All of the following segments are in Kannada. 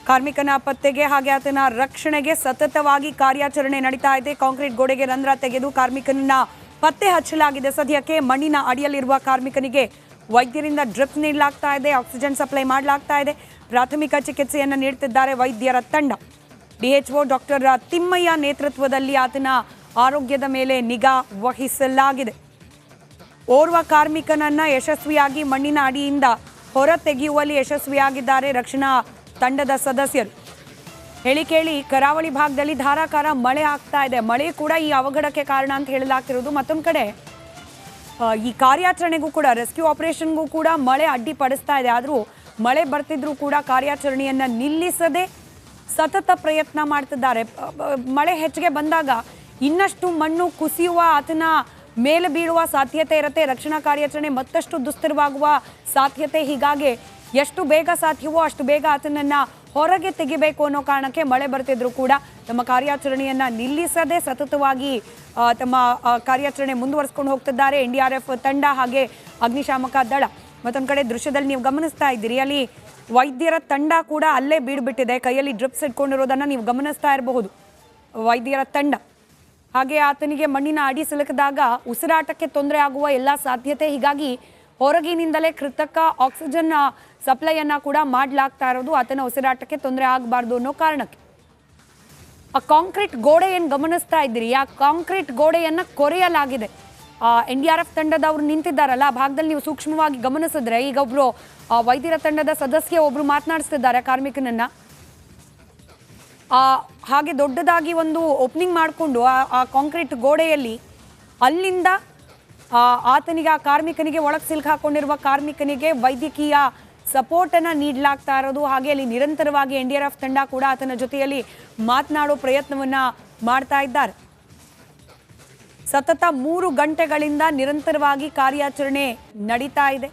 ಕಾರ್ಮಿಕನ ಪತ್ತೆಗೆ ಹಾಗೆ ಆತನ ರಕ್ಷಣೆಗೆ ಸತತವಾಗಿ ಕಾರ್ಯಾಚರಣೆ ನಡೀತಾ ಇದೆ. ಕಾಂಕ್ರೀಟ್ ಗೋಡೆಗೆ ರಂಧ್ರ ತೆಗೆದು ಕಾರ್ಮಿಕನನ್ನ ಪತ್ತೆ ಹಚ್ಚಲಾಗಿದೆ. ಸದ್ಯಕ್ಕೆ ಮಣ್ಣಿನ ಅಡಿಯಲ್ಲಿರುವ ಕಾರ್ಮಿಕನಿಗೆ ವೈದ್ಯರಿಂದ ಡ್ರಿಪ್ ನೀಡಲಾಗ್ತಾ ಇದೆ, ಆಕ್ಸಿಜನ್ ಸಪ್ಲೈ ಮಾಡಲಾಗ್ತಾ ಇದೆ. ಪ್ರಾಥಮಿಕ ಚಿಕಿತ್ಸೆಯನ್ನು ನೀಡುತ್ತಿದ್ದಾರೆ ವೈದ್ಯರ ತಂಡ. ಡಿಎಚ್ಒ ಡಾಕ್ಟರ್ ತಿಮ್ಮಯ್ಯ ನೇತೃತ್ವದಲ್ಲಿ ಆತನ ಆರೋಗ್ಯದ ಮೇಲೆ ನಿಗಾ ವಹಿಸಲಾಗಿದೆ. ಓರ್ವ ಕಾರ್ಮಿಕನನ್ನ ಯಶಸ್ವಿಯಾಗಿ ಮಣ್ಣಿನ ಅಡಿಯಿಂದ ಹೊರ ತೆಗೆಯುವಲ್ಲಿ ಯಶಸ್ವಿಯಾಗಿದ್ದಾರೆ ರಕ್ಷಣಾ ತಂಡದ ಸದಸ್ಯರು. ಹೇಳಿ ಕೇಳಿ ಕರಾವಳಿ ಭಾಗದಲ್ಲಿ ಧಾರಾಕಾರ ಮಳೆ ಆಗ್ತಾ ಇದೆ. ಮಳೆ ಕೂಡ ಈ ಅವಘಡಕ್ಕೆ ಕಾರಣ ಅಂತ ಹೇಳಲಾಗ್ತಿರೋದು. ಮತ್ತೊಂದು ಕಡೆ ಈ ಕಾರ್ಯಾಚರಣೆಗೂ ಕೂಡ, ರೆಸ್ಕ್ಯೂ ಆಪರೇಷನ್ಗೂ ಕೂಡ ಮಳೆ ಅಡ್ಡಿಪಡಿಸ್ತಾ ಇದೆ. ಆದರೂ ಮಳೆ ಬರ್ತಿದ್ರೂ ಕೂಡ ಕಾರ್ಯಾಚರಣೆಯನ್ನು ನಿಲ್ಲಿಸದೆ ಸತತ ಪ್ರಯತ್ನ ಮಾಡ್ತಿದ್ದಾರೆ. ಮಳೆ ಹೆಚ್ಚಿಗೆ ಬಂದಾಗ ಇನ್ನಷ್ಟು ಮಣ್ಣು ಕುಸಿಯುವ, ಆತನ ಮೇಲೆ ಬೀಳುವ ಸಾಧ್ಯತೆ ಇರುತ್ತೆ. ರಕ್ಷಣಾ ಕಾರ್ಯಾಚರಣೆ ಮತ್ತಷ್ಟು ದುಸ್ತರವಾಗುವ ಸಾಧ್ಯತೆ. ಹೀಗಾಗಿ ಎಷ್ಟು ಬೇಗ ಸಾಧ್ಯವೋ ಅಷ್ಟು ಬೇಗ ಆತನನ್ನು ಹೊರಗೆ ತೆಗಿಬೇಕು ಅನ್ನೋ ಕಾರಣಕ್ಕೆ ಮಳೆ ಬರ್ತಿದ್ರು ಕೂಡ ತಮ್ಮ ಕಾರ್ಯಾಚರಣೆಯನ್ನು ನಿಲ್ಲಿಸದೆ ಸತತವಾಗಿ ತಮ್ಮ ಕಾರ್ಯಾಚರಣೆ ಮುಂದುವರಿಸ್ಕೊಂಡು ಹೋಗ್ತಿದ್ದಾರೆ NDRF ತಂಡ ಹಾಗೆ ಅಗ್ನಿಶಾಮಕ ದಳ. ಮತ್ತೊಂದು ಕಡೆ ದೃಶ್ಯದಲ್ಲಿ ನೀವು ಗಮನಿಸ್ತಾ ಇದ್ದೀರಿ, ಅಲ್ಲಿ ವೈದ್ಯರ ತಂಡ ಕೂಡ ಅಲ್ಲೇ ಬೀಡುಬಿಟ್ಟಿದೆ. ಕೈಯಲ್ಲಿ ಡ್ರಿಪ್ಸ್ ಇಟ್ಕೊಂಡಿರೋದನ್ನು ನೀವು ಗಮನಿಸ್ತಾ ಇರಬಹುದು. ವೈದ್ಯರ ತಂಡ ಹಾಗೆ ಆತನಿಗೆ ಮಣ್ಣಿನ ಅಡಿ ಸಿಲುಕಿದಾಗ ಉಸಿರಾಟಕ್ಕೆ ತೊಂದರೆ ಆಗುವ ಎಲ್ಲ ಸಾಧ್ಯತೆ. ಹೀಗಾಗಿ ಹೊರಗಿನಿಂದಲೇ ಕೃತಕ ಆಕ್ಸಿಜನ್ ಸಪ್ಲೈಯನ್ನು ಕೂಡ ಮಾಡಲಾಗ್ತಾ ಇರೋದು, ಆತನ ಉಸಿರಾಟಕ್ಕೆ ತೊಂದರೆ ಆಗಬಾರ್ದು ಅನ್ನೋ ಕಾರಣಕ್ಕೆ. ಆ ಕಾಂಕ್ರೀಟ್ ಗೋಡೆ ಏನು ಗಮನಿಸ್ತಾ ಇದ್ದೀರಿ, ಆ ಕಾಂಕ್ರೀಟ್ ಗೋಡೆಯನ್ನು ಕೊರೆಯಲಾಗಿದೆ. NDRF ತಂಡದವರು ನಿಂತಿದ್ದಾರಲ್ಲ, ಆ ಭಾಗದಲ್ಲಿ ನೀವು ಸೂಕ್ಷ್ಮವಾಗಿ ಗಮನಿಸಿದ್ರೆ ಈಗ ಒಬ್ರು ವೈದ್ಯರ ತಂಡದ ಸದಸ್ಯ ಒಬ್ರು ಮಾತನಾಡಿಸ್ತಿದ್ದಾರೆ ಕಾರ್ಮಿಕನನ್ನ. ಹಾಗೆ ದೊಡ್ಡದಾಗಿ ಒಂದು ಓಪನಿಂಗ್ ಮಾಡಿಕೊಂಡು ಆ ಕಾಂಕ್ರೀಟ್ ಗೋಡೆಯಲ್ಲಿ ಅಲ್ಲಿಂದ ಆತನಿಗೆ, ಆ ಕಾರ್ಮಿಕನಿಗೆ, ಒಳಗೆ ಸಿಲುಕಾಕೊಂಡಿರುವ ಕಾರ್ಮಿಕನಿಗೆ ವೈದ್ಯಕೀಯ ಸಪೋರ್ಟನ್ನು ನೀಡಲಾಗ್ತಾ ಇರೋದು. ಹಾಗೆ ಅಲ್ಲಿ ನಿರಂತರವಾಗಿ NDRF ತಂಡ ಕೂಡ ಆತನ ಜೊತೆಯಲ್ಲಿ ಮಾತನಾಡೋ ಪ್ರಯತ್ನವನ್ನು ಮಾಡ್ತಾ ಇದ್ದಾರೆ. ಸತತ 3 ಗಂಟೆಗಳಿಂದ ನಿರಂತರವಾಗಿ ಕಾರ್ಯಾಚರಣೆ ನಡೀತಾ ಇದೆ.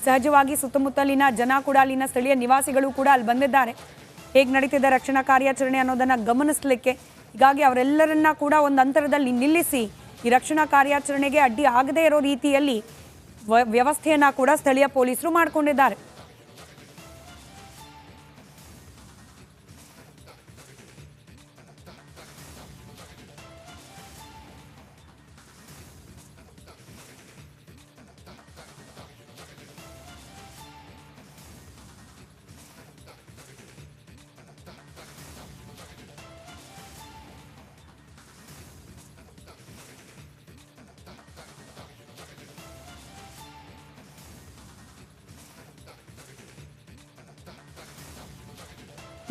ಸಹಜವಾಗಿ ಸುತ್ತಮುತ್ತಲಿನ ಜನ ಕೂಡ, ಅಲ್ಲಿನ ಸ್ಥಳೀಯ ನಿವಾಸಿಗಳು ಕೂಡ ಅಲ್ಲಿ ಬಂದಿದ್ದಾರೆ. ಹೇಗೆ ನಡೀತಿದೆ ರಕ್ಷಣಾ ಕಾರ್ಯಾಚರಣೆ ಅನ್ನೋದನ್ನು ಗಮನಿಸಲಿಕ್ಕೆ. ಹೀಗಾಗಿ ಅವರೆಲ್ಲರನ್ನ ಕೂಡ ಒಂದು ಅಂತರದಲ್ಲಿ ನಿಲ್ಲಿಸಿ ಈ ರಕ್ಷಣಾ ಕಾರ್ಯಾಚರಣೆಗೆ ಅಡ್ಡಿ ಆಗದೇ ಇರೋ ರೀತಿಯಲ್ಲಿ ವ್ಯವಸ್ಥೆಯನ್ನು ಕೂಡ ಸ್ಥಳೀಯ ಪೊಲೀಸರು ಮಾಡಿಕೊಂಡಿದ್ದಾರೆ.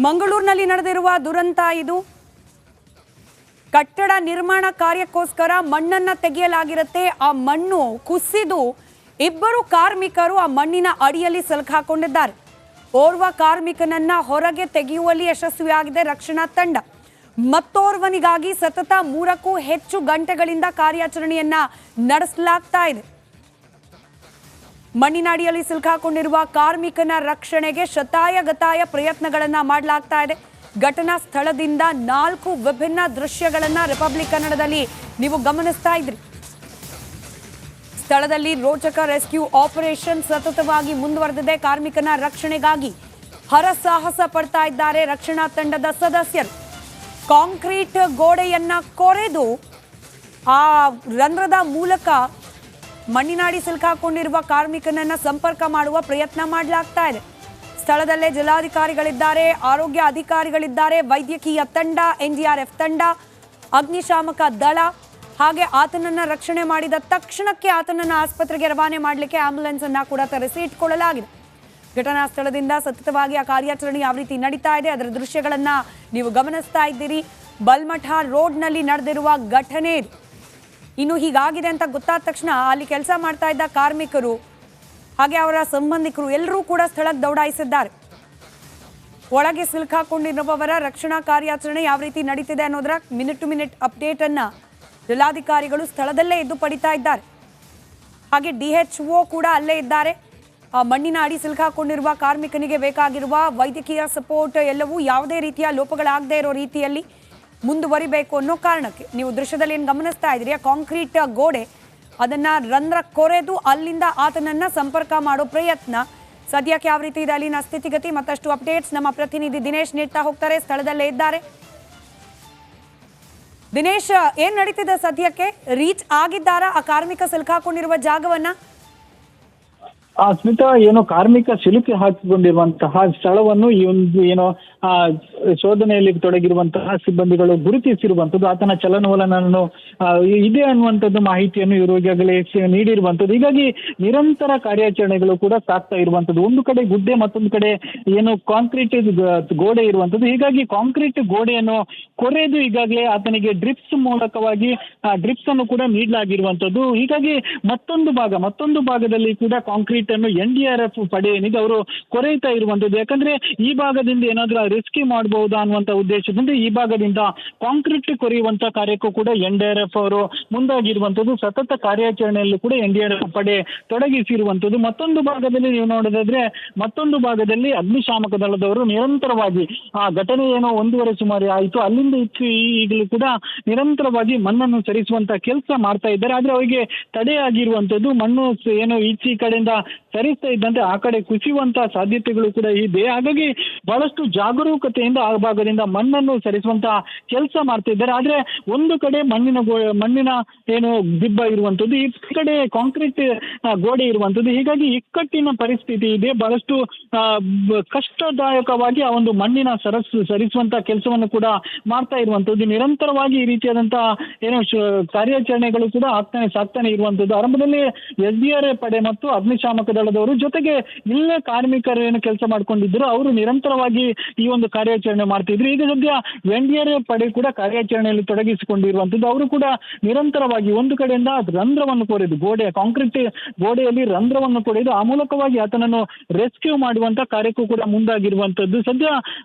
ಮಂಗಳೂರಿನಲ್ಲಿ ನಡೆದಿರುವ ದುರಂತ ಇದು. ಕಟ್ಟಡ ನಿರ್ಮಾಣ ಕಾರ್ಯಕ್ಕೋಸ್ಕರ ಮಣ್ಣನ್ನ ತೆಗೆಯಲಾಗಿರುತ್ತೆ. ಆ ಮಣ್ಣು ಕುಸಿದು ಇಬ್ಬರು ಕಾರ್ಮಿಕರು ಆ ಮಣ್ಣಿನ ಅಡಿಯಲ್ಲಿ ಸಿಲುಕಾಕೊಂಡಿದ್ದಾರೆ. ಓರ್ವ ಕಾರ್ಮಿಕನನ್ನ ಹೊರಗೆ ತೆಗೆಯುವಲ್ಲಿ ಯಶಸ್ವಿಯಾಗಿದೆ ರಕ್ಷಣಾ ತಂಡ. ಮತ್ತೋರ್ವನಿಗಾಗಿ ಸತತ 3ಕ್ಕೂ ಹೆಚ್ಚು ಗಂಟೆಗಳಿಂದ ಕಾರ್ಯಾಚರಣೆಯನ್ನ ನಡೆಸಲಾಗ್ತಾ ಇದೆ. ಮಣ್ಣಿನ ಅಡಿಯಲ್ಲಿ ಸಿಲುಕಾಕೊಂಡಿರುವ ಕಾರ್ಮಿಕನ ರಕ್ಷಣೆಗೆ ಶತಾಯಗತಾಯ ಪ್ರಯತ್ನಗಳನ್ನು ಮಾಡಲಾಗ್ತಾ ಇದೆ. ಘಟನಾ ಸ್ಥಳದಿಂದ 4 ವಿಭಿನ್ನ ದೃಶ್ಯಗಳನ್ನು ರಿಪಬ್ಲಿಕ್ ಕನ್ನಡದಲ್ಲಿ ನೀವು ಗಮನಿಸ್ತಾ ಇದ್ರಿ. ಸ್ಥಳದಲ್ಲಿ ರೋಚಕ ರೆಸ್ಕ್ಯೂ ಆಪರೇಷನ್ ಸತತವಾಗಿ ಮುಂದುವರೆದಿದೆ. ಕಾರ್ಮಿಕನ ರಕ್ಷಣೆಗಾಗಿ ಹರಸಾಹಸ ಪಡ್ತಾ ಇದ್ದಾರೆ ರಕ್ಷಣಾ ತಂಡದ ಸದಸ್ಯರು. ಕಾಂಕ್ರೀಟ್ ಗೋಡೆಯನ್ನ ಕೊರೆದು ಆ ರಂಧ್ರದ ಮೂಲಕ ಮಣ್ಣಿನಾಡಿ ಸಿಲುಕಾಕೊಂಡಿರುವ ಕಾರ್ಮಿಕನನ್ನ ಸಂಪರ್ಕ ಮಾಡುವ ಪ್ರಯತ್ನ ಮಾಡಲಾಗ್ತಾ ಇದೆ. ಸ್ಥಳದಲ್ಲೇ ಜಿಲ್ಲಾಧಿಕಾರಿಗಳಿದ್ದಾರೆ, ಆರೋಗ್ಯ ಅಧಿಕಾರಿಗಳಿದ್ದಾರೆ, ವೈದ್ಯಕೀಯ ತಂಡ, NDRF ತಂಡ, ಅಗ್ನಿಶಾಮಕ ದಳ. ಹಾಗೆ ಆತನನ್ನ ರಕ್ಷಣೆ ಮಾಡಿದ ತಕ್ಷಣಕ್ಕೆ ಆತನನ್ನ ಆಸ್ಪತ್ರೆಗೆ ರವಾನೆ ಮಾಡಲಿಕ್ಕೆ ಆಂಬ್ಯುಲೆನ್ಸ್ ಅನ್ನ ಕೂಡ ತರಿಸಿ ಇಟ್ಕೊಳ್ಳಲಾಗಿದೆ. ಘಟನಾ ಸ್ಥಳದಿಂದ ಸತತವಾಗಿ ಆ ಕಾರ್ಯಾಚರಣೆ ಯಾವ ರೀತಿ ನಡೀತಾ ಇದೆ ಅದರ ದೃಶ್ಯಗಳನ್ನ ನೀವು ಗಮನಿಸ್ತಾ ಇದ್ದೀರಿ. ಬಲ್ಮಠ ರೋಡ್ನಲ್ಲಿ ನಡೆದಿರುವ ಘಟನೆ ಇದು. ಇನ್ನು ಹೀಗಾಗಿದೆ ಅಂತ ಗೊತ್ತಾದ ತಕ್ಷಣ ಅಲ್ಲಿ ಕೆಲಸ ಮಾಡ್ತಾ ಇದ್ದ ಕಾರ್ಮಿಕರು ಹಾಗೆ ಅವರ ಸಂಬಂಧಿಕರು ಎಲ್ಲರೂ ಕೂಡ ಸ್ಥಳಕ್ಕೆ ದೌಡಾಯಿಸಿದ್ದಾರೆ. ಒಳಗೆ ಸಿಲುಕಾಕೊಂಡಿರುವವರ ರಕ್ಷಣಾ ಕಾರ್ಯಾಚರಣೆ ಯಾವ ರೀತಿ ನಡೀತಿದೆ ಅನ್ನೋದರ ಮಿನಿಟ್ ಟು ಮಿನಿಟ್ ಅಪ್ಡೇಟ್ ಅನ್ನ ಜಿಲ್ಲಾಧಿಕಾರಿಗಳು ಸ್ಥಳದಲ್ಲೇ ಎದ್ದು ಪಡಿತಾ ಇದ್ದಾರೆ. ಹಾಗೆ DHO ಕೂಡ ಅಲ್ಲೇ ಇದ್ದಾರೆ. ಮಣ್ಣಿನ ಅಡಿ ಸಿಲುಕಾಕೊಂಡಿರುವ ಕಾರ್ಮಿಕನಿಗೆ ಬೇಕಾಗಿರುವ ವೈದ್ಯಕೀಯ ಸಪೋರ್ಟ್ ಎಲ್ಲವೂ ಯಾವುದೇ ರೀತಿಯ ಲೋಪಗಳಾಗದೇ ಇರೋ ರೀತಿಯಲ್ಲಿ ಮುಂದುವರಿಬೇಕು ಅನ್ನೋ ಕಾರಣಕ್ಕೆ ನೀವು ದೃಶ್ಯದಲ್ಲಿ ಏನು ಗಮನಿಸ್ತಾ ಇದ್ದೀರಿ, ಆ ಕಾಂಕ್ರೀಟ್ ಗೋಡೆ ಅದನ್ನ ರಂಧ್ರ ಕೊರೆದು ಅಲ್ಲಿಂದ ಆತನನ್ನ ಸಂಪರ್ಕ ಮಾಡೋ ಪ್ರಯತ್ನ ಸದ್ಯಕ್ಕೆ ಯಾವ ರೀತಿ ಇದೆ ಅಲ್ಲಿನ ಸ್ಥಿತಿಗತಿ ಮತ್ತಷ್ಟು ಅಪ್ಡೇಟ್ಸ್ ನಮ್ಮ ಪ್ರತಿನಿಧಿ ದಿನೇಶ್ ನೀಡ್ತಾ ಹೋಗ್ತಾರೆ, ಸ್ಥಳದಲ್ಲೇ ಇದ್ದಾರೆ. ದಿನೇಶ್, ಏನ್ ನಡೀತಿದೆ ಸದ್ಯಕ್ಕೆ? ರೀಚ್ ಆಗಿದ್ದಾರಾ ಆ ಕಾರ್ಮಿಕ ಸಿಲುಕಾಕೊಂಡಿರುವ ಜಾಗವನ್ನ? ಸ್ಮಿತಾ, ಏನು ಕಾರ್ಮಿಕ ಸಿಲುಕಿ ಹಾಕಿಕೊಂಡಿರುವಂತಹ ಸ್ಥಳವನ್ನು ಈ ಒಂದು ಏನೋ ಶೋಧನೆಯಲ್ಲಿ ತೊಡಗಿರುವಂತಹ ಸಿಬ್ಬಂದಿಗಳು ಗುರುತಿಸಿರುವಂತದ್ದು, ಆತನ ಚಲನವಲನವನ್ನು ಇದೆ ಅನ್ನುವಂಥದ್ದು ಮಾಹಿತಿಯನ್ನು ಇವರು ಈಗಾಗಲೇ ನೀಡಿರುವಂತದ್ದು. ಹೀಗಾಗಿ ನಿರಂತರ ಕಾರ್ಯಾಚರಣೆಗಳು ಕೂಡ ಸಾಗ್ತಾ ಇರುವಂತದ್ದು. ಒಂದು ಕಡೆ ಗುಡ್ಡೆ, ಮತ್ತೊಂದು ಕಡೆ ಏನು ಕಾಂಕ್ರೀಟ್ ಗೋಡೆ ಇರುವಂತದ್ದು. ಹೀಗಾಗಿ ಕಾಂಕ್ರೀಟ್ ಗೋಡೆಯನ್ನು ಕೊರೆದು ಈಗಾಗಲೇ ಆತನಿಗೆ ಡ್ರಿಪ್ಸ್ ಮೂಲಕವಾಗಿ ಡ್ರಿಪ್ಸ್ ಅನ್ನು ಕೂಡ ನೀಡಲಾಗಿರುವಂತದ್ದು. ಹೀಗಾಗಿ ಮತ್ತೊಂದು ಭಾಗದಲ್ಲಿ ಕೂಡ ಕಾಂಕ್ರೀಟ್ ಅನ್ನು NDRF ಪಡೆ ಏನಿದೆ ಅವರು ಕೊರೆಯುತ್ತಾ ಇರುವಂತದ್ದು. ಯಾಕಂದ್ರೆ ಈ ಭಾಗದಿಂದ ಏನಾದ್ರೂ ರೆಸ್ಕ್ಯೂ ಮಾಡಬಹುದಾ ಅನ್ನುವಂತ ಉದ್ದೇಶದಿಂದ ಈ ಭಾಗದಿಂದ ಕಾಂಕ್ರೀಟ್ ಕೊರೆಯುವಂತ ಕಾರ್ಯಕ್ಕೂ ಕೂಡ NDRF ಅವರು ಮುಂದಾಗಿರುವಂತದ್ದು. ಸತತ ಕಾರ್ಯಾಚರಣೆಯಲ್ಲೂ ಕೂಡ NDRF ಪಡೆ ತೊಡಗಿಸಿರುವಂತದ್ದು. ಮತ್ತೊಂದು ಭಾಗದಲ್ಲಿ ನೀವು ನೋಡೋದಾದ್ರೆ, ಮತ್ತೊಂದು ಭಾಗದಲ್ಲಿ ಅಗ್ನಿಶಾಮಕ ದಳದವರು ನಿರಂತರವಾಗಿ ಆ ಘಟನೆ ಏನೋ 1:30 ಸುಮಾರು ಆಯಿತು, ಅಲ್ಲಿಂದ ಈಗಲೂ ಕೂಡ ನಿರಂತರವಾಗಿ ಮಣ್ಣನ್ನು ಸರಿಸುವಂತ ಕೆಲಸ ಮಾಡ್ತಾ ಇದ್ದಾರೆ. ಆದ್ರೆ ಅವರಿಗೆ ತಡೆಯಾಗಿರುವಂತದ್ದು, ಮಣ್ಣು ಏನು ಈ ಕಡೆಯಿಂದ ಸರಿಸ್ತಾ ಇದ್ದಂತೆ ಆ ಕಡೆ ಕುಸಿಯುವಂತಹ ಸಾಧ್ಯತೆಗಳು ಕೂಡ ಇದೆ. ಹಾಗಾಗಿ ಬಹಳಷ್ಟು ಜಾಗರೂಕತೆಯಿಂದ ಆ ಭಾಗದಿಂದ ಮಣ್ಣನ್ನು ಸರಿಸುವಂತಹ ಕೆಲಸ ಮಾಡ್ತಾ ಇದ್ದಾರೆ. ಆದ್ರೆ ಒಂದು ಕಡೆ ಮಣ್ಣಿನ ಏನು ದಿಬ್ಬ ಇರುವಂತದ್ದು, ಈ ಕಡೆ ಕಾಂಕ್ರೀಟ್ ಗೋಡೆ ಇರುವಂತದ್ದು. ಹೀಗಾಗಿ ಇಕ್ಕಟ್ಟಿನ ಪರಿಸ್ಥಿತಿ ಇದೆ. ಬಹಳಷ್ಟು ಕಷ್ಟದಾಯಕವಾಗಿ ಆ ಒಂದು ಮಣ್ಣಿನ ಸರಿಸುವಂತಹ ಕೆಲಸವನ್ನು ಕೂಡ ಮಾಡ್ತಾ ಇರುವಂತದ್ದು. ನಿರಂತರವಾಗಿ ಈ ರೀತಿಯಾದಂತಹ ಏನು ಕಾರ್ಯಾಚರಣೆಗಳು ಕೂಡ ಸಾಕ್ತಾನೆ ಇರುವಂತದ್ದು. ಆರಂಭದಲ್ಲಿ SDRF ಪಡೆ ಮತ್ತು ಅಗ್ನಿಶಾಮಕ ದಳದವರು ಜೊತೆಗೆ ಇಲ್ಲೇ ಕಾರ್ಮಿಕರು ಏನು ಕೆಲಸ ಮಾಡ್ಕೊಂಡಿದ್ರು ಅವರು ನಿರಂತರವಾಗಿ ಈ ಒಂದು ಕಾರ್ಯಾಚರಣೆ ಮಾಡ್ತಿದ್ರು. ಈಗ ಸದ್ಯ NDRF ಪಡೆ ಕೂಡ ಕಾರ್ಯಾಚರಣೆಯಲ್ಲಿ ತೊಡಗಿಸಿಕೊಂಡಿರುವಂತದ್ದು. ಅವರು ಕೂಡ ನಿರಂತರವಾಗಿ ಒಂದು ಕಡೆಯಿಂದ ರಂಧ್ರವನ್ನು ಕೊರೆದು ಕಾಂಕ್ರೀಟ್ ಗೋಡೆಯಲ್ಲಿ ರಂಧ್ರವನ್ನು ಕೊರೆದು ಆ ಮೂಲಕವಾಗಿ ಆತನನ್ನು ರೆಸ್ಕ್ಯೂ ಮಾಡುವಂತ ಕಾರ್ಯಕ್ಕೂ ಕೂಡ ಮುಂದಾಗಿರುವಂತದ್ದು. ಸದ್ಯ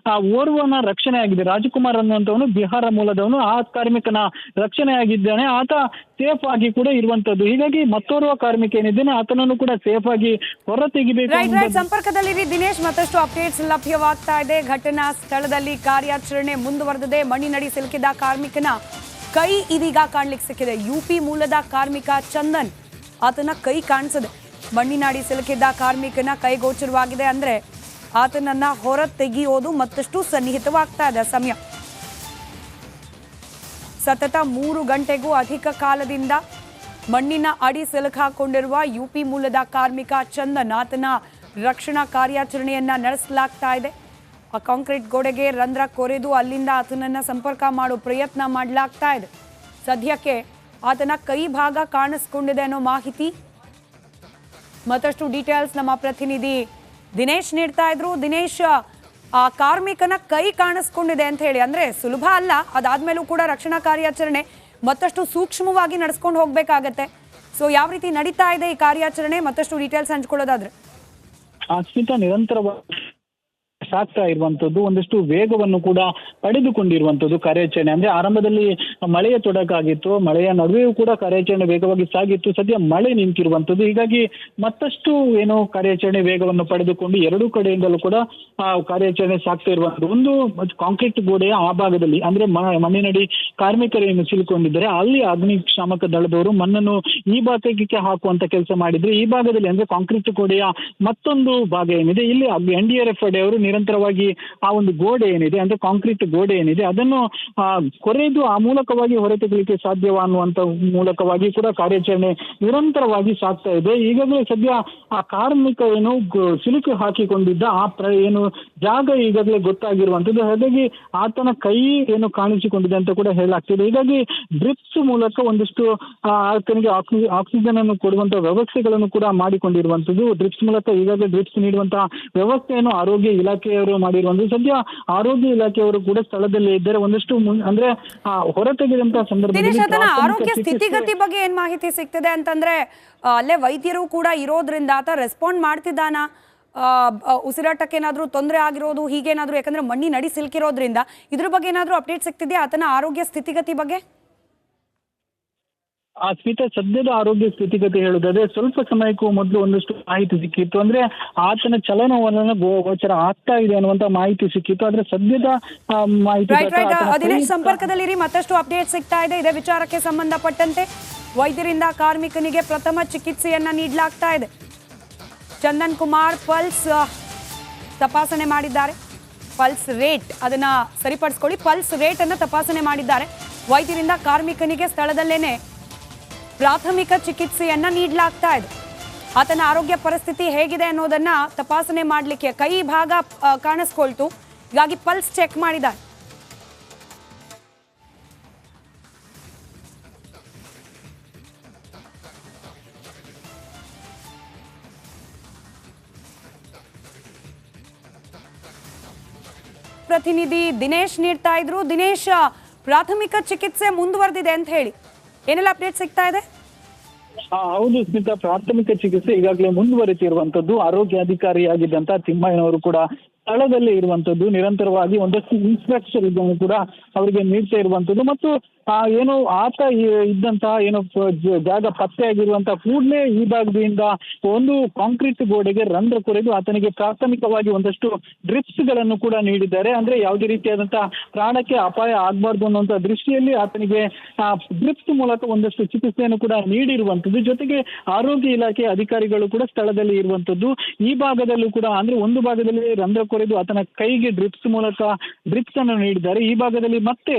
ಓರ್ವನ ರಕ್ಷಣೆ ಆಗಿದೆ. ರಾಜಕುಮಾರ್ ಅನ್ನುವಂಥವನು ಬಿಹಾರ ಮೂಲದವನು, ಆ ಕಾರ್ಮಿಕನ ರಕ್ಷಣೆ ಆಗಿದ್ದಾನೆ. ಆತ ಸೇಫ್ ಆಗಿ ಕೂಡ ಇರುವಂತದ್ದು. ಹೀಗಾಗಿ ಮತ್ತೋರ್ವ ಕಾರ್ಮಿಕ ಏನಿದ್ದಾನೆ ಆತನನ್ನು ಕೂಡ ಸೇಫ್ ಆಗಿ ಹೊರ ತೆಗಿಬೇಕು. ಸಂಪರ್ಕದಲ್ಲಿರಿ ದಿನೇಶ್, ಮತ್ತಷ್ಟು ಅಪ್ಡೇಟ್ಸ್ ಲಭ್ಯವಾಗ್ತಾ ಇದೆ. ಘಟನಾ ಸ್ಥಳದಲ್ಲಿ ಕಾರ್ಯಾಚರಣೆ ಮುಂದುವರೆದಿದೆ. ಮಣ್ಣಿನಡಿ ಸಿಲುಕಿದ ಕಾರ್ಮಿಕನ ಕೈ ಇದೀಗ ಕಾಣ್ಲಿಕ್ಕೆ ಸಿಕ್ಕಿದೆ. UP ಮೂಲದ ಕಾರ್ಮಿಕ ಚಂದನ್, ಆತನ ಕೈ ಕಾಣಿಸಿದೆ. ಮಣ್ಣಿನಡಿ ಸಿಲುಕಿದ್ದ ಕಾರ್ಮಿಕನ ಕೈ ಗೋಚರವಾಗಿದೆ. ಅಂದ್ರೆ ಆತನನ್ನ ಹೊರ ತೆಗೆಯೋದು ಮತ್ತಷ್ಟು ಸನ್ನಿಹಿತವಾಗ್ತಾ ಇದೆ ಸಮಯ. ಸತತ 3 ಗಂಟೆಗೂ ಅಧಿಕ ಕಾಲದಿಂದ ಮಣ್ಣಿನ ಅಡಿ ಸಿಲುಕಾಕೊಂಡಿರುವ UP ಮೂಲದ ಕಾರ್ಮಿಕ ಚಂದನ್, ಆತನ ರಕ್ಷಣಾ ಕಾರ್ಯಾಚರಣೆಯನ್ನ ನಡೆಸಲಾಗ್ತಾ ಇದೆ. ಆ ಕಾಂಕ್ರೀಟ್ ಗೋಡೆಗೆ ರಂಧ್ರ ಕೊರೆದು ಅಲ್ಲಿಂದ ಆತನನ್ನ ಸಂಪರ್ಕ ಮಾಡೋ ಪ್ರಯತ್ನ ಮಾಡಲಾಗ್ತಾ ಇದೆ. ಸದ್ಯಕ್ಕೆ ಆತನ ಕೈ ಭಾಗ ಕಾಣಿಸ್ಕೊಂಡಿದೆ ಅನ್ನೋ ಮಾಹಿತಿ, ಮತ್ತಷ್ಟು ಡೀಟೇಲ್ಸ್ ನಮ್ಮ ಪ್ರತಿನಿಧಿ ದಿನೇಶ್ ನೀಡ್ತಾ ಇದ್ರು. ದಿನೇಶ್, ಆ ಕಾರ್ಮಿಕನ ಕೈ ಕಾಣಿಸ್ಕೊಂಡಿದೆ ಅಂತ ಹೇಳಿ, ಅಂದ್ರೆ ಸುಲಭ ಅಲ್ಲ. ಅದಾದ್ಮೇಲೂ ಕೂಡ ರಕ್ಷಣಾ ಕಾರ್ಯಾಚರಣೆ ಮತ್ತಷ್ಟು ಸೂಕ್ಷ್ಮವಾಗಿ ನಡೆಸ್ಕೊಂಡು ಹೋಗ್ಬೇಕಾಗತ್ತೆ. ಸೊ ಯಾವ ರೀತಿ ನಡೀತಾ ಇದೆ ಈ ಕಾರ್ಯಾಚರಣೆ, ಮತ್ತಷ್ಟು ಡೀಟೇಲ್ಸ್ ಹಂಚ್ಕೊಳ್ಳೋದಾದ್ರೆ? ಸ್ಮಿತಾ, ನಿರಂತರವಾಗಿ ಸಾಗ್ತಾ ಇರುವಂತದ್ದು, ಒಂದಷ್ಟು ವೇಗವನ್ನು ಕೂಡ ಪಡೆದುಕೊಂಡಿರುವಂತದ್ದು ಕಾರ್ಯಾಚರಣೆ. ಅಂದ್ರೆ ಆರಂಭದಲ್ಲಿ ಮಳೆಯ ತೊಡಕಾಗಿತ್ತು, ಮಳೆಯ ನಡುವೆಯೂ ಕೂಡ ಕಾರ್ಯಾಚರಣೆ ವೇಗವಾಗಿ ಸಾಗಿತ್ತು. ಸದ್ಯ ಮಳೆ ನಿಂತಿರುವಂತದ್ದು. ಹೀಗಾಗಿ ಮತ್ತಷ್ಟು ಏನು ಕಾರ್ಯಾಚರಣೆ ವೇಗವನ್ನು ಪಡೆದುಕೊಂಡು ಎರಡೂ ಕಡೆಯಿಂದಲೂ ಕೂಡ ಕಾರ್ಯಾಚರಣೆ ಸಾಗ್ತಾ ಇರುವಂತದ್ದು. ಒಂದು ಕಾಂಕ್ರೀಟ್ ಗೋಡೆಯ ಆ ಭಾಗದಲ್ಲಿ, ಅಂದ್ರೆ ಮಣ್ಣಿನಡಿ ಕಾರ್ಮಿಕರು ಏನು ಸಿಲುಕೊಂಡಿದ್ದಾರೆ ಅಲ್ಲಿ ಅಗ್ನಿಶಾಮಕ ದಳದವರು ಮಣ್ಣನ್ನು ಈ ಭಾಗಕ್ಕೆ ಹಾಕುವಂತ ಕೆಲಸ ಮಾಡಿದ್ರೆ, ಈ ಭಾಗದಲ್ಲಿ ಅಂದ್ರೆ ಕಾಂಕ್ರೀಟ್ ಗೋಡೆಯ ಮತ್ತೊಂದು ಭಾಗ ಏನಿದೆ ಇಲ್ಲಿ NDRF ಪಡೆಯವರು ನಿರಂತರವಾಗಿ ಆ ಒಂದು ಗೋಡೆ ಏನಿದೆ, ಅಂದ್ರೆ ಕಾಂಕ್ರೀಟ್ ಗೋಡೆ ಏನಿದೆ ಅದನ್ನು ಕೊರೆದು ಆ ಮೂಲಕವಾಗಿ ಹೊರತೆಗಲಿಕ್ಕೆ ಸಾಧ್ಯವ ಅನ್ನುವಂತ ಮೂಲಕವಾಗಿ ಕೂಡ ಕಾರ್ಯಾಚರಣೆ ನಿರಂತರವಾಗಿ ಸಾಗ್ತಾ ಇದೆ. ಈಗಾಗಲೇ ಸದ್ಯ ಆ ಕಾರ್ಮಿಕ ಏನು ಸಿಲುಕಿ ಹಾಕಿಕೊಂಡಿದ್ದ ಏನು ಜಾಗ ಈಗಾಗಲೇ ಗೊತ್ತಾಗಿರುವಂತದ್ದು. ಹಾಗಾಗಿ ಆತನ ಕೈ ಏನು ಕಾಣಿಸಿಕೊಂಡಿದೆ ಅಂತ ಕೂಡ ಹೇಳಲಾಗ್ತಿದೆ. ಹೀಗಾಗಿ ಡ್ರಿಪ್ಸ್ ಮೂಲಕ ಒಂದಿಷ್ಟು ಆತನಿಗೆ ಆಕ್ಸಿಜನ್ ಅನ್ನು ಕೊಡುವಂತಹ ವ್ಯವಸ್ಥೆಗಳನ್ನು ಕೂಡ ಮಾಡಿಕೊಂಡಿರುವಂತದ್ದು. ಡ್ರಿಪ್ಸ್ ಮೂಲಕ ಈಗಾಗಲೇ ಡ್ರಿಪ್ಸ್ ನೀಡುವಂತಹ ವ್ಯವಸ್ಥೆಯನ್ನು ಆರೋಗ್ಯ ಇಲಾಖೆಯವರು ಮಾಡಿರುವಂತದ್ದು. ಸದ್ಯ ಆರೋಗ್ಯ ಇಲಾಖೆಯವರು ಕೂಡ ಸ್ಥಳದಲ್ಲೇ ಇದ್ದಾರೆ. ಒಂದಷ್ಟು ಅಂದ್ರೆ ಹೊರತೆಗೆದಂತಹ ಸಂದರ್ಭದಲ್ಲಿ ಆರೋಗ್ಯ ಸ್ಥಿತಿಗತಿ ಬಗ್ಗೆ ಏನ್ ಮಾಹಿತಿ ಸಿಗ್ತದೆ ಅಂತಂದ್ರೆ, ಅಲ್ಲೇ ವೈದ್ಯರು ಕೂಡ ಇರೋದ್ರಿಂದ ಆತ ರೆಸ್ಪಾಂಡ್ ಮಾಡ್ತಿದ್ದಾನ, ಉಸಿರಾಟಕ್ಕೆ ಏನಾದ್ರೂ ತೊಂದರೆ ಆಗಿರೋದು ಹೀಗೇನಾದ್ರೂ, ಯಾಕಂದ್ರೆ ಮಣ್ಣಿನಡಿ ಸಿಲುಕಿರೋದ್ರಿಂದ ಇದ್ರ ಬಗ್ಗೆ ಏನಾದ್ರೂ ಅಪ್ಡೇಟ್ ಸಿಗ್ತಿದೆಯಾ ಆತನ ಆರೋಗ್ಯ ಸ್ಥಿತಿಗತಿ ಬಗ್ಗೆ? ಸ್ಮಿತಾ, ಸದ್ಯದ ಆರೋಗ್ಯ ಸ್ಥಿತಿಗತಿ ಹೇಳುವುದಾದ್ರೆ ಸ್ವಲ್ಪ ಸಮಯಕ್ಕೂ ಮೊದಲು ಒಂದಷ್ಟು ಮಾಹಿತಿ ಸಿಕ್ಕಿತ್ತು. ಅಂದ್ರೆ ಆತನ ಚಲನವಲನ ಗೋಚರ ಆಗ್ತಾ ಇದೆ ಅನ್ನುವಂತ ಮಾಹಿತಿ ಸಿಕ್ಕಿತ್ತು. ಆದ್ರೆ ಸದ್ಯದ ಮಾಹಿತಿ ಸಂಪರ್ಕದಲ್ಲಿರಿ, ಮತ್ತಷ್ಟು ಅಪ್ಡೇಟ್ ಸಿಗ್ತಾ ಇದೆ. ಇದೇ ವಿಚಾರಕ್ಕೆ ಸಂಬಂಧಪಟ್ಟಂತೆ ವೈದ್ಯರಿಂದ ಕಾರ್ಮಿಕನಿಗೆ ಪ್ರಥಮ ಚಿಕಿತ್ಸೆಯನ್ನ ನೀಡಲಾಗ್ತಾ ಇದೆ. ಚಂದನ್ ಕುಮಾರ್ ಪಲ್ಸ್ ತಪಾಸಣೆ ಮಾಡಿದ್ದಾರೆ. ಪಲ್ಸ್ ರೇಟ್ ಅದನ್ನ ಸರಿಪಡಿಸ್ಕೊಳ್ಳಿ. ಪಲ್ಸ್ ರೇಟ್ ಅನ್ನು ತಪಾಸಣೆ ಮಾಡಿದ್ದಾರೆ. ವೈದ್ಯರಿಂದ ಕಾರ್ಮಿಕನಿಗೆ ಸ್ಥಳದಲ್ಲೇನೆ ಪ್ರಾಥಮಿಕ ಚಿಕಿತ್ಸೆಯನ್ನ ನೀಡಲಾಗ್ತಾ ಇದೆ. ಆತನ ಆರೋಗ್ಯ ಪರಿಸ್ಥಿತಿ ಹೇಗಿದೆ ಅನ್ನೋದನ್ನ ತಪಾಸಣೆ ಮಾಡಲಿಕ್ಕೆ ಕೈ ಭಾಗ ಕಾಣಿಸ್ಕೊಳ್ತು, ಹೀಗಾಗಿ ಪಲ್ಸ್ ಚೆಕ್ ಮಾಡಿದ್ದಾರೆ. ಪ್ರತಿನಿಧಿ ದಿನೇಶ್ ನೀಡ್ತಾ ಇದ್ರು. ದಿನೇಶ್, ಪ್ರಾಥಮಿಕ ಚಿಕಿತ್ಸೆ ಮುಂದುವರೆದಿದೆ ಅಂತ ಹೇಳಿ ಏನೆಲ್ಲ ಅಪ್ಡೇಟ್ ಸಿಗ್ತಾ ಇದೆ? ಹೌದು ಸ್ಮಿತಾ, ಪ್ರಾಥಮಿಕ ಚಿಕಿತ್ಸೆ ಈಗಾಗಲೇ ಮುಂದುವರಿತಿರುವಂತದ್ದು. ಆರೋಗ್ಯಾಧಿಕಾರಿಯಾಗಿದ್ದಂತ ತಿಮ್ಮಯ್ಯನವರು ಕೂಡ ಸ್ಥಳದಲ್ಲೇ ಇರುವಂತದ್ದು. ನಿರಂತರವಾಗಿ ಒಂದಷ್ಟು ಇನ್ಸ್ಟ್ರಕ್ಷನ್ ಕೂಡ ಅವರಿಗೆ ನೀಡ್ತಾ ಇರುವಂತದ್ದು ಮತ್ತು ಏನು ಆತ ಇದ್ದಂತಹ ಏನು ಜಾಗ ಪತ್ತೆ ಆಗಿರುವಂತಹ ಕೂಡಲೇ ಈ ಭಾಗದಿಂದ ಒಂದು ಕಾಂಕ್ರೀಟ್ ಗೋಡೆಗೆ ರಂಧ್ರ ಕೊರೆದು ಆತನಿಗೆ ಪ್ರಾಥಮಿಕವಾಗಿ ಒಂದಷ್ಟು ಡ್ರಿಪ್ಸ್ ಗಳನ್ನು ಕೂಡ ನೀಡಿದ್ದಾರೆ. ಅಂದ್ರೆ ಯಾವುದೇ ರೀತಿಯಾದಂತಹ ಪ್ರಾಣಕ್ಕೆ ಅಪಾಯ ಆಗಬಾರ್ದು ಅನ್ನುವಂತ ದೃಷ್ಟಿಯಲ್ಲಿ ಆತನಿಗೆ ಡ್ರಿಪ್ಸ್ ಮೂಲಕ ಒಂದಷ್ಟು ಚಿಕಿತ್ಸೆಯನ್ನು ಕೂಡ ನೀಡಿರುವಂತದ್ದು. ಜೊತೆಗೆ ಆರೋಗ್ಯ ಇಲಾಖೆ ಅಧಿಕಾರಿಗಳು ಕೂಡ ಸ್ಥಳದಲ್ಲಿ ಇರುವಂತದ್ದು. ಈ ಭಾಗದಲ್ಲೂ ಕೂಡ ಅಂದ್ರೆ ಒಂದು ಭಾಗದಲ್ಲಿ ರಂಧ್ರ ಕೊರೆದು ಆತನ ಕೈಗೆ ಡ್ರಿಪ್ಸ್ ಮೂಲಕ ಡ್ರಿಪ್ಸ್ ಅನ್ನು ನೀಡಿದ್ದಾರೆ. ಈ ಭಾಗದಲ್ಲಿ ಮತ್ತೆ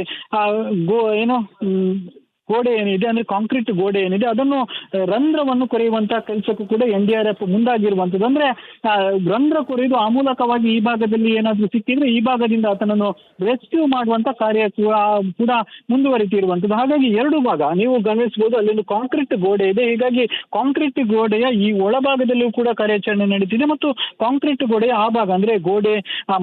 ಗೋಡೆ ಏನಿದೆ ಅಂದ್ರೆ ಕಾಂಕ್ರೀಟ್ ಗೋಡೆ ಏನಿದೆ ಅದನ್ನು ರಂಧ್ರವನ್ನು ಕೊರೆಯುವಂತಹ ಕೆಲಸಕ್ಕೂ ಕೂಡ NDRF ಮುಂದಾಗಿರುವಂತದ್ದು. ಅಂದ್ರೆ ರಂಧ್ರ ಕೊರೆದು ಆ ಮೂಲಕವಾಗಿ ಈ ಭಾಗದಲ್ಲಿ ಏನಾದ್ರೂ ಸಿಕ್ಕಿದ್ರೆ ಈ ಭಾಗದಿಂದ ಆತನನ್ನು ರೆಸ್ಕ್ಯೂ ಮಾಡುವಂತ ಕಾರ್ಯ ಕೂಡ ಮುಂದುವರಿತಿರುವಂತದ್ದು. ಹಾಗಾಗಿ ಎರಡು ಭಾಗ ನೀವು ಗಮನಿಸಬಹುದು, ಅಲ್ಲೊಂದು ಕಾಂಕ್ರೀಟ್ ಗೋಡೆ ಇದೆ. ಹೀಗಾಗಿ ಕಾಂಕ್ರೀಟ್ ಗೋಡೆಯ ಈ ಒಳಭಾಗದಲ್ಲೂ ಕೂಡ ಕಾರ್ಯಾಚರಣೆ ನಡೀತಿದೆ ಮತ್ತು ಕಾಂಕ್ರೀಟ್ ಗೋಡೆಯ ಆ ಭಾಗ ಅಂದ್ರೆ ಗೋಡೆ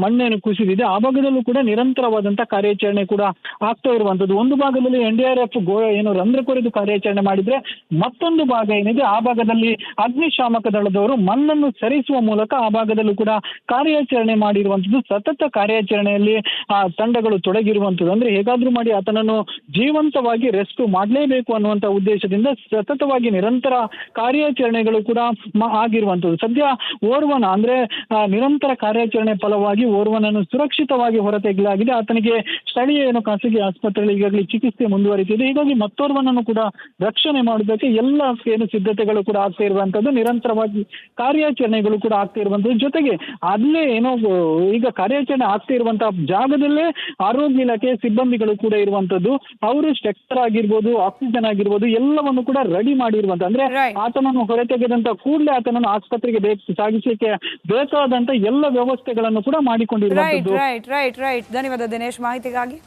ಮಣ್ಣೇನು ಕುಸಿದಿದೆ ಆ ಭಾಗದಲ್ಲೂ ಕೂಡ ನಿರಂತರವಾದಂತಹ ಕಾರ್ಯಾಚರಣೆ ಕೂಡ ಆಗ್ತಾ ಇರುವಂತದ್ದು. ಒಂದು ಭಾಗದಲ್ಲಿ NDRF ಏನು ರಂಧ್ರ ಕೊರೆದು ಕಾರ್ಯಾಚರಣೆ ಮಾಡಿದ್ರೆ ಮತ್ತೊಂದು ಭಾಗ ಏನಿದೆ ಆ ಭಾಗದಲ್ಲಿ ಅಗ್ನಿಶಾಮಕ ದಳದವರು ಮಣ್ಣನ್ನು ಸರಿಸುವ ಮೂಲಕ ಆ ಭಾಗದಲ್ಲೂ ಕೂಡ ಕಾರ್ಯಾಚರಣೆ ಮಾಡಿರುವಂತದ್ದು. ಸತತ ಕಾರ್ಯಾಚರಣೆಯಲ್ಲಿ ತಂಡಗಳು ತೊಡಗಿರುವಂತದ್ದು. ಅಂದ್ರೆ ಹೇಗಾದ್ರೂ ಮಾಡಿ ಆತನನ್ನು ಜೀವಂತವಾಗಿ ರೆಸ್ಕ್ಯೂ ಮಾಡಲೇಬೇಕು ಅನ್ನುವಂತ ಉದ್ದೇಶದಿಂದ ಸತತವಾಗಿ ನಿರಂತರ ಕಾರ್ಯಾಚರಣೆಗಳು ಕೂಡ ಆಗಿರುವಂತದ್ದು. ಸದ್ಯ ಓರ್ವನ ಅಂದ್ರೆ ನಿರಂತರ ಕಾರ್ಯಾಚರಣೆ ಫಲವಾಗಿ ಓರ್ವನನ್ನು ಸುರಕ್ಷಿತವಾಗಿ ಹೊರತೆಗೆಯಲಾಗಿದೆ. ಆತನಿಗೆ ಸ್ಥಳೀಯ ಏನು ಖಾಸಗಿ ಆಸ್ಪತ್ರೆಯಲ್ಲಿ ಈಗಾಗಲೇ ಚಿಕಿತ್ಸೆ ಮುಂದುವರಿತಿದೆ. ಹೀಗಾಗಿ ಮತ್ತೋರ್ವನನ್ನು ಕೂಡ ರಕ್ಷಣೆ ಮಾಡೋದಕ್ಕೆ ಎಲ್ಲ ಏನು ಸಿದ್ಧತೆಗಳು ಕೂಡ ಆಗ್ತಾ ಇರುವಂತದ್ದು. ನಿರಂತರವಾಗಿ ಕಾರ್ಯಾಚರಣೆಗಳು ಕೂಡ ಆಗ್ತಾ ಇರುವಂತದ್ದು. ಜೊತೆಗೆ ಅಲ್ಲೇ ಏನೋ ಈಗ ಕಾರ್ಯಾಚರಣೆ ಆಗ್ತಾ ಇರುವಂತಹ ಜಾಗದಲ್ಲೇ ಆರೋಗ್ಯ ಇಲಾಖೆ ಸಿಬ್ಬಂದಿಗಳು ಕೂಡ ಇರುವಂತದ್ದು. ಅವರು ಸ್ಟ್ರೆಕ್ಚರ್ ಆಗಿರ್ಬೋದು, ಆಕ್ಸಿಜನ್ ಆಗಿರ್ಬೋದು ಎಲ್ಲವನ್ನು ಕೂಡ ರೆಡಿ ಮಾಡಿರುವಂತ ಅಂದ್ರೆ ಆತನನ್ನು ಹೊರತೆಗೆದಂತ ಕೂಡಲೇ ಆತನನ್ನು ಆಸ್ಪತ್ರೆಗೆ ಸಾಗಿಸಲಿಕ್ಕೆ ಬೇಕಾದಂತ ಎಲ್ಲ ವ್ಯವಸ್ಥೆಗಳನ್ನು ಕೂಡ ಮಾಡಿಕೊಂಡಿರುವಂತದ್ದು. ರೈಟ್. ಧನ್ಯವಾದ ದಿನೇಶ್ ಮಾಹಿತಿಗಾಗಿ.